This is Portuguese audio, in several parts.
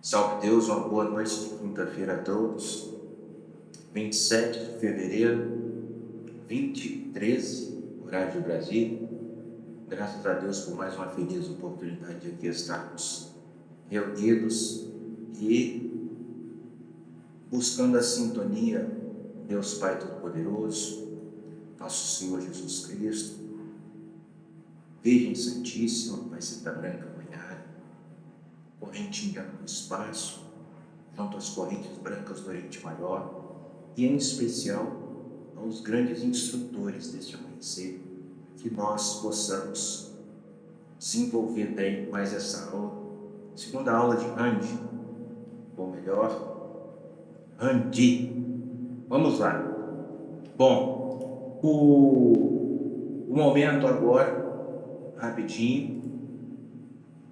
Salve Deus, uma boa noite de quinta-feira a todos. 27 de fevereiro, 2013, horário de Brasília. Graças a Deus por mais uma feliz oportunidade de aqui estarmos reunidos e buscando a sintonia, Deus Pai Todo-Poderoso, nosso Senhor Jesus Cristo, Virgem Santíssima, Pai Santa Branca Banhada, corrente indiana do espaço, junto às correntes brancas do Oriente Maior, e em especial aos grandes instrutores deste amanhecer, que nós possamos desenvolver bem mais essa aula, segunda aula de Handi, ou melhor, Handi. Vamos lá. Bom, o momento agora, rapidinho,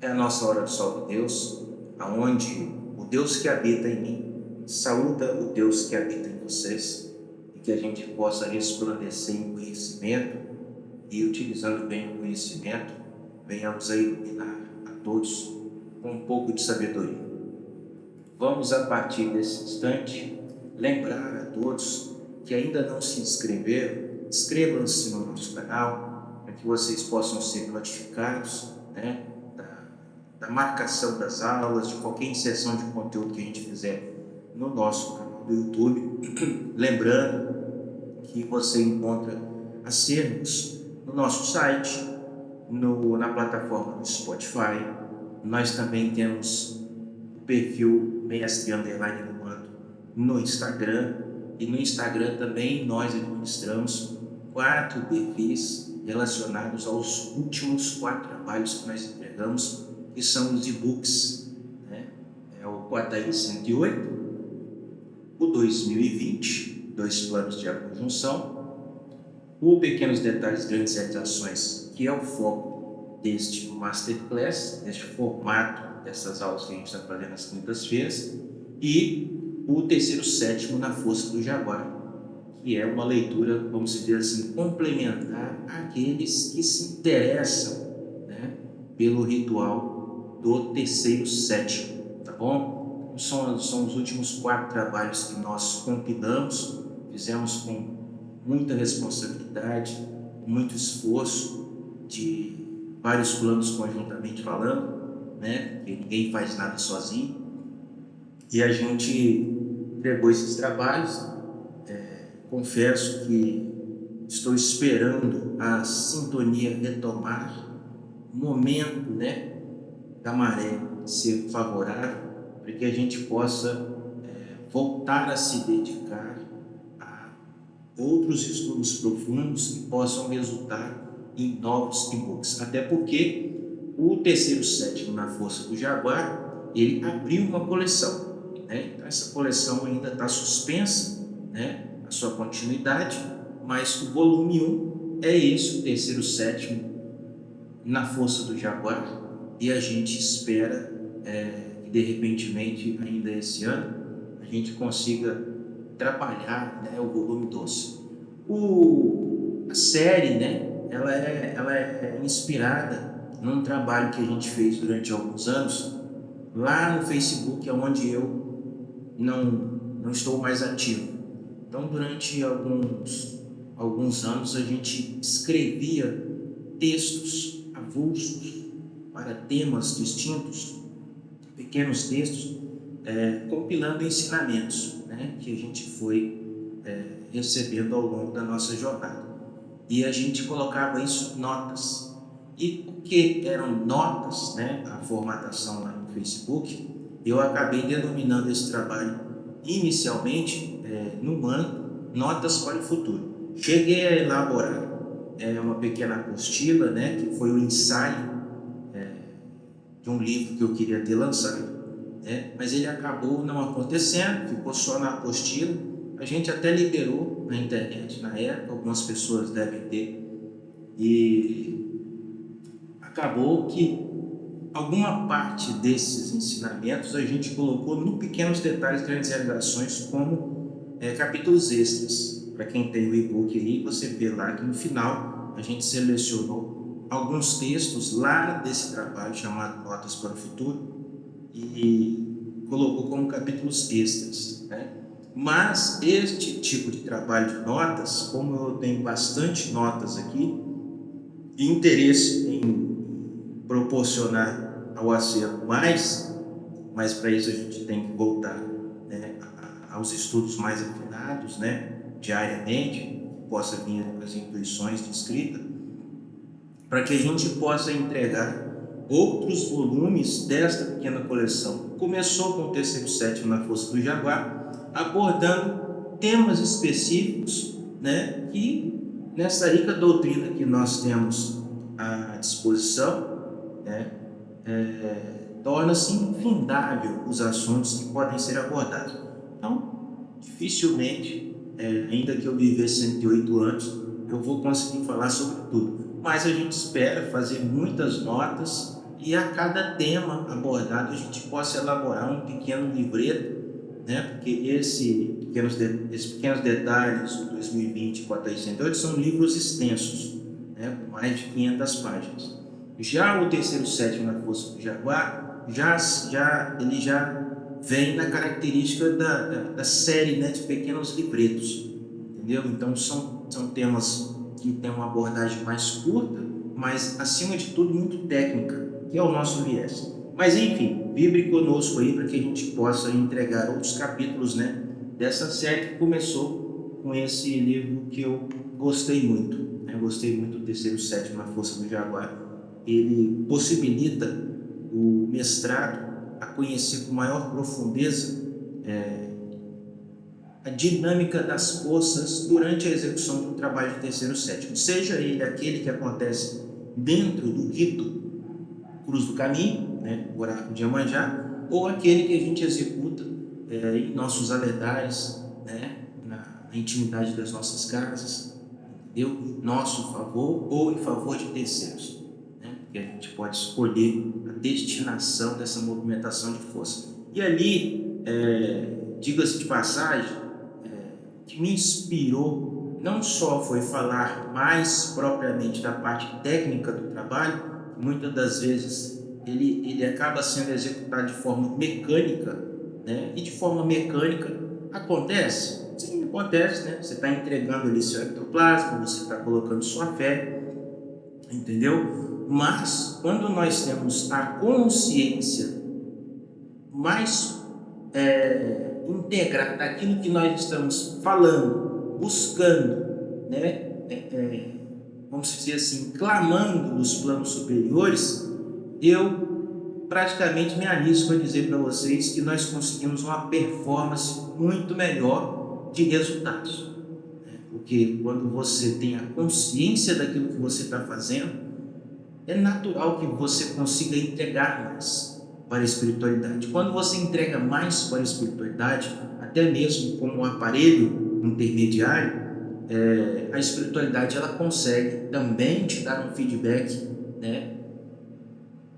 é a nossa hora do Salve Deus, aonde o Deus que habita em mim saúda o Deus que habita em vocês, e que a gente possa resplandecer em conhecimento e, utilizando bem o conhecimento, venhamos a iluminar a todos com um pouco de sabedoria. Vamos, a partir desse instante, lembrar a todos que ainda não se inscreveram, inscrevam-se no nosso canal, para que vocês possam ser notificados, da marcação das aulas, de qualquer inserção de conteúdo que a gente fizer no nosso canal do YouTube. Lembrando que você encontra acervos no nosso site, na plataforma do Spotify. Nós também temos o perfil Mestre_Numando no Instagram, e no Instagram também nós administramos 4 perfis relacionados aos últimos 4 trabalhos que nós entregamos, que são os e-books, É o Quataí 108, o 2020, 2 planos de conjunção, o Pequenos Detalhes, Grandes Realizações, que é o foco deste Masterclass, deste formato dessas aulas que a gente está fazendo nas quintas-feiras, e o terceiro sétimo, Na Força do Jaguar, que é uma leitura, vamos dizer assim, complementar àqueles que se interessam, pelo ritual do terceiro sétimo, tá bom? São os últimos 4 trabalhos que nós compilamos, fizemos com muita responsabilidade, muito esforço, de vários planos conjuntamente falando, porque ninguém faz nada sozinho, e a gente entregou esses trabalhos. Confesso que estou esperando a sintonia retomar, o momento, da maré ser favorável, para que a gente possa voltar a se dedicar a outros estudos profundos que possam resultar em novos e-books. Até porque o terceiro sétimo, Na Força do Jaguar, ele abriu uma coleção, Então essa coleção ainda está suspensa, a sua continuidade, mas o volume 1 é esse, o terceiro sétimo, Na Força do Jaguar, e a gente espera que de repentemente, ainda esse ano, a gente consiga trabalhar, o volume 12. A série, ela é inspirada num trabalho que a gente fez durante alguns anos, lá no Facebook, onde eu não estou mais ativo. Então, durante alguns anos, a gente escrevia textos avulsos para temas distintos, pequenos textos, compilando ensinamentos, que a gente foi recebendo ao longo da nossa jornada. E a gente colocava isso em notas. E porque eram notas, a formatação lá no Facebook, eu acabei denominando esse trabalho inicialmente, no ano, Notas para o Futuro. Cheguei a elaborar uma pequena apostila, que foi o ensaio de um livro que eu queria ter lançado, mas ele acabou não acontecendo, ficou só na apostila. A gente até liberou na internet na época, algumas pessoas devem ter, e acabou que alguma parte desses ensinamentos a gente colocou no Pequenos Detalhes, Grandes Realizações, como capítulos extras. Para quem tem o e-book aí, você vê lá que no final a gente selecionou alguns textos lá desse trabalho chamado Notas para o Futuro, e colocou como capítulos extras, né? Mas este tipo de trabalho de notas, como eu tenho bastante notas aqui, e interesse em proporcionar ao acervo mais, mas para isso a gente tem que voltar, né, aos estudos mais afinados, né, diariamente, possa vir as intuições de escrita, para que a gente possa entregar outros volumes desta pequena coleção. Começou com o terceiro sétimo na Força do Jaguar, abordando temas específicos, né, que nessa rica doutrina que nós temos à disposição, né, torna-se infindável os assuntos que podem ser abordados. Então, dificilmente, ainda que eu viver 108 anos, eu vou conseguir falar sobre tudo. Mas a gente espera fazer muitas notas e a cada tema abordado a gente possa elaborar um pequeno livreto, né? Porque esses pequenos detalhes do 2020 e 408 são livros extensos, né? Com mais de 500 páginas. Já o terceiro sétimo na Força do Jaguar, ele já vem na característica da série, né, de pequenos livretos, entendeu? Então são temas que têm uma abordagem mais curta, mas acima de tudo muito técnica, que é o nosso viés. Mas enfim, vibre conosco aí para que a gente possa entregar outros capítulos, né, dessa série que começou com esse livro que eu gostei muito, né? Gostei muito do terceiro sétimo na Força do Jaguar. Ele possibilita o mestrado a conhecer com maior profundeza a dinâmica das forças durante a execução do trabalho de terceiro sétimo, seja ele aquele que acontece dentro do rito Cruz do Caminho, né, o oráculo de Iemanjá, ou aquele que a gente executa em nossos altares, né, na intimidade das nossas casas, entendeu? Em nosso favor ou em favor de terceiros, né? Porque a gente pode escolher a destinação dessa movimentação de força. E ali, diga-se de passagem, que me inspirou não só foi falar mais propriamente da parte técnica do trabalho, que muitas das vezes ele acaba sendo executado de forma mecânica, né? E de forma mecânica acontece? Sim, acontece, né? Você está entregando ali seu ectoplasma, você está colocando sua fé, entendeu? Mas quando nós temos a consciência mais integrar daquilo que nós estamos falando, buscando, né? Vamos dizer assim, clamando nos planos superiores, eu praticamente me arrisco a dizer para vocês que nós conseguimos uma performance muito melhor de resultados. Porque quando você tem a consciência daquilo que você está fazendo, é natural que você consiga entregar mais para a espiritualidade. Quando você entrega mais para a espiritualidade, até mesmo como um aparelho intermediário, a espiritualidade ela consegue também te dar um feedback, né,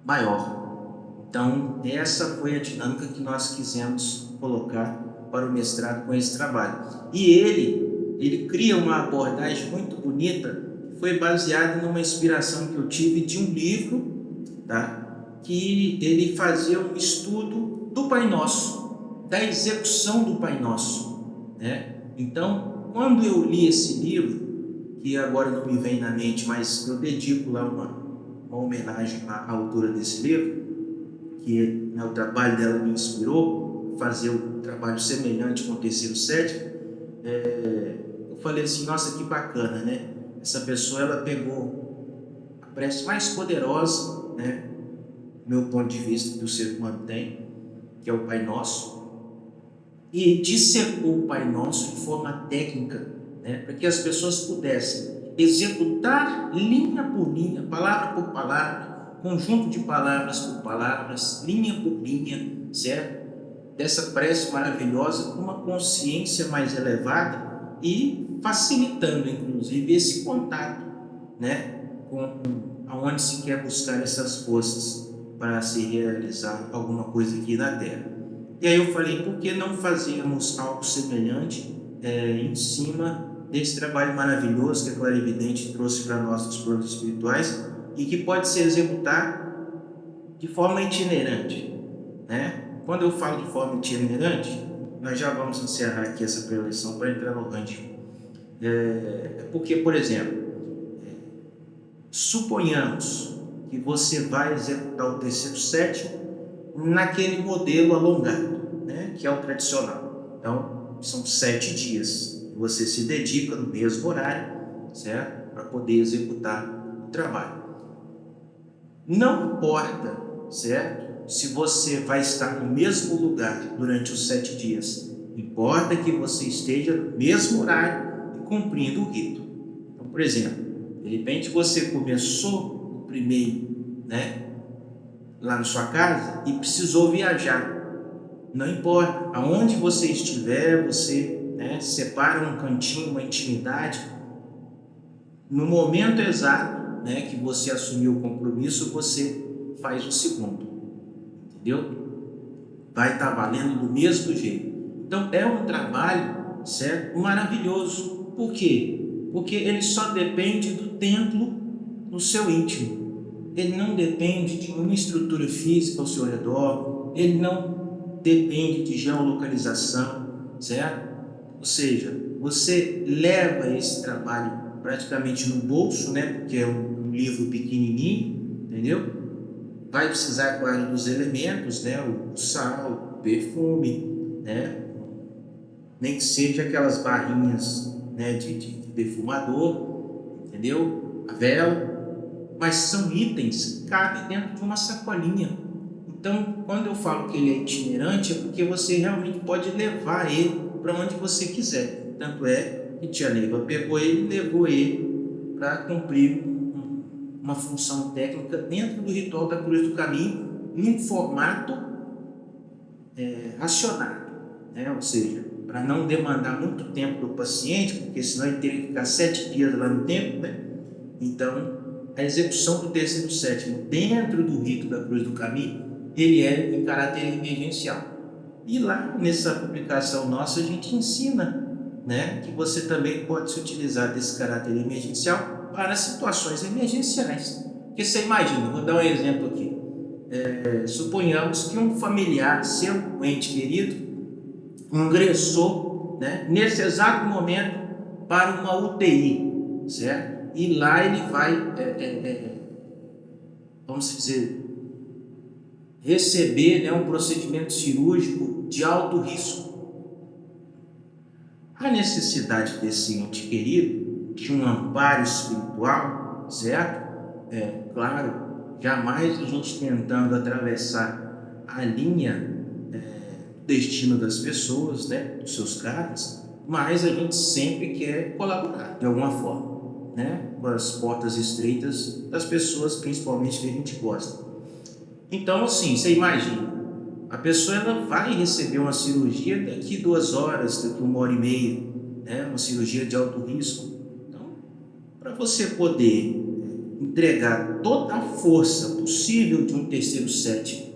maior. Então, essa foi a dinâmica que nós quisemos colocar para o mestrado com esse trabalho. E ele cria uma abordagem muito bonita, que foi baseada numa inspiração que eu tive de um livro, tá? Que ele fazia um estudo do Pai Nosso, da execução do Pai Nosso, né? Então, quando eu li esse livro, que agora não me vem na mente, mas eu dedico lá uma homenagem à autora desse livro, que, né, o trabalho dela me inspirou a fazer um trabalho semelhante com o terceiro sétimo. Eu falei assim, nossa, que bacana, né? Essa pessoa, ela pegou a prece mais poderosa, né, meu ponto de vista, que o ser humano tem, que é o Pai Nosso, e dissecou o Pai Nosso de forma técnica, né, para que as pessoas pudessem executar linha por linha, palavra por palavra, conjunto de palavras por palavras, linha por linha, certo? Dessa prece maravilhosa, com uma consciência mais elevada e facilitando, inclusive, esse contato, né, com aonde se quer buscar essas forças para se realizar alguma coisa aqui na Terra. E aí eu falei, por que não fazermos algo semelhante em cima desse trabalho maravilhoso que a Clarividente trouxe para nós dos planos espirituais e que pode ser executado de forma itinerante, né? quando eu falo de forma itinerante, nós já vamos encerrar aqui essa preleção para entrar no ranking. Porque, por exemplo, suponhamos que você vai executar o terceiro sétimo naquele modelo alongado, né, que é o tradicional. Então, são 7 dias. Você se dedica no mesmo horário, certo? Para poder executar o trabalho. Não importa, certo? Se você vai estar no mesmo lugar durante os 7 dias. Importa que você esteja no mesmo horário e cumprindo o rito. Então, por exemplo, de repente você começou o primeiro, né, lá na sua casa e precisou viajar. Não importa, aonde você estiver, você, né, separa um cantinho, uma intimidade. No momento exato, né, que você assumiu o compromisso, você faz o segundo, entendeu? Vai estar valendo do mesmo jeito. Então é um trabalho, certo? Maravilhoso. Por quê? Porque ele só depende do templo no seu íntimo. Ele não depende de uma estrutura física ao seu redor, ele não depende de geolocalização, certo? Ou seja, você leva esse trabalho praticamente no bolso, né? Porque é um livro pequenininho, entendeu? Vai precisar, claro, dos elementos, né? O sal, o perfume, né? Nem que seja aquelas barrinhas, né, de perfumador, entendeu? A vela. Mas são itens que cabem dentro de uma sacolinha. Então, quando eu falo que ele é itinerante, é porque você realmente pode levar ele para onde você quiser. Tanto é que Tia Neiva pegou ele e levou ele para cumprir uma função técnica dentro do ritual da Cruz do Caminho, num formato racionado, né? Ou seja, para não demandar muito tempo do paciente, porque senão ele teria que ficar 7 dias lá no templo, né? Então, a execução do terceiro sétimo dentro do rito da Cruz do Caminho, ele é em caráter emergencial. E lá nessa publicação nossa a gente ensina, né, que você também pode se utilizar desse caráter emergencial para situações emergenciais. Porque você imagina, vou dar um exemplo aqui. Suponhamos que um familiar seu, um ente querido, ingressou, né, nesse exato momento para uma UTI, certo? E lá ele vai, vamos dizer, receber, né, um procedimento cirúrgico de alto risco. A necessidade desse ente querido de um amparo espiritual, certo? Claro, jamais a gente tentando atravessar a linha do destino das pessoas, né, dos seus caras, mas a gente sempre quer colaborar de alguma forma, né, com as portas estreitas das pessoas, principalmente que a gente gosta. Então, assim, você imagina, a pessoa ela vai receber uma cirurgia daqui 2 horas, daqui 1h30, né, uma cirurgia de alto risco. Então, para você poder entregar toda a força possível de um terceiro sétimo,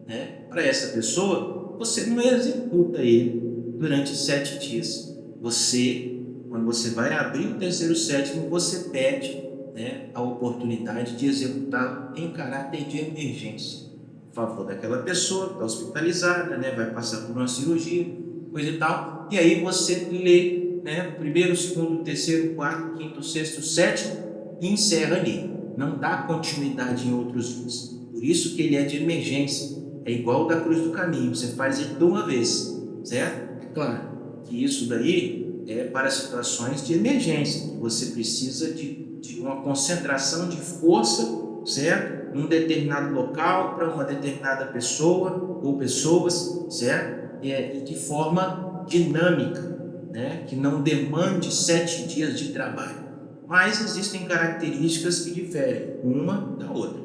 né, para essa pessoa, você não executa ele durante 7 dias. Quando você vai abrir o terceiro sétimo, você pede, né, a oportunidade de executá-lo em caráter de emergência, a favor daquela pessoa que está hospitalizada, né, vai passar por uma cirurgia, coisa e tal, e aí você lê, né, o primeiro, o segundo, o terceiro, o quarto, o quinto, o sexto, o sétimo e encerra ali. Não dá continuidade em outros dias. Por isso que ele é de emergência. É igual o da Cruz do Caminho, você faz ele de uma vez, certo? É claro que isso daí é para situações de emergência, que você precisa de uma concentração de força, certo? Num determinado local, para uma determinada pessoa ou pessoas, certo? E de forma dinâmica, né? Que não demande 7 dias de trabalho. Mas existem características que diferem uma da outra,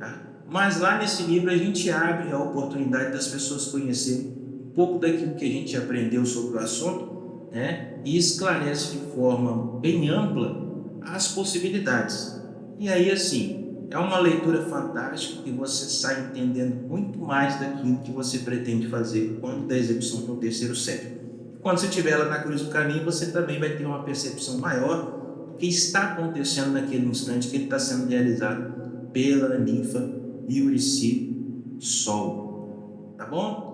tá? Mas lá nesse livro a gente abre a oportunidade das pessoas conhecerem um pouco daquilo que a gente aprendeu sobre o assunto, né? E esclarece de forma bem ampla as possibilidades. E aí, assim, é uma leitura fantástica que você sai entendendo muito mais daquilo que você pretende fazer quando da execução do terceiro sétimo. Quando você estiver lá na Cruz do Caminho, você também vai ter uma percepção maior do que está acontecendo naquele instante que ele está sendo realizado pela ninfa Eurici Sol. Tá bom?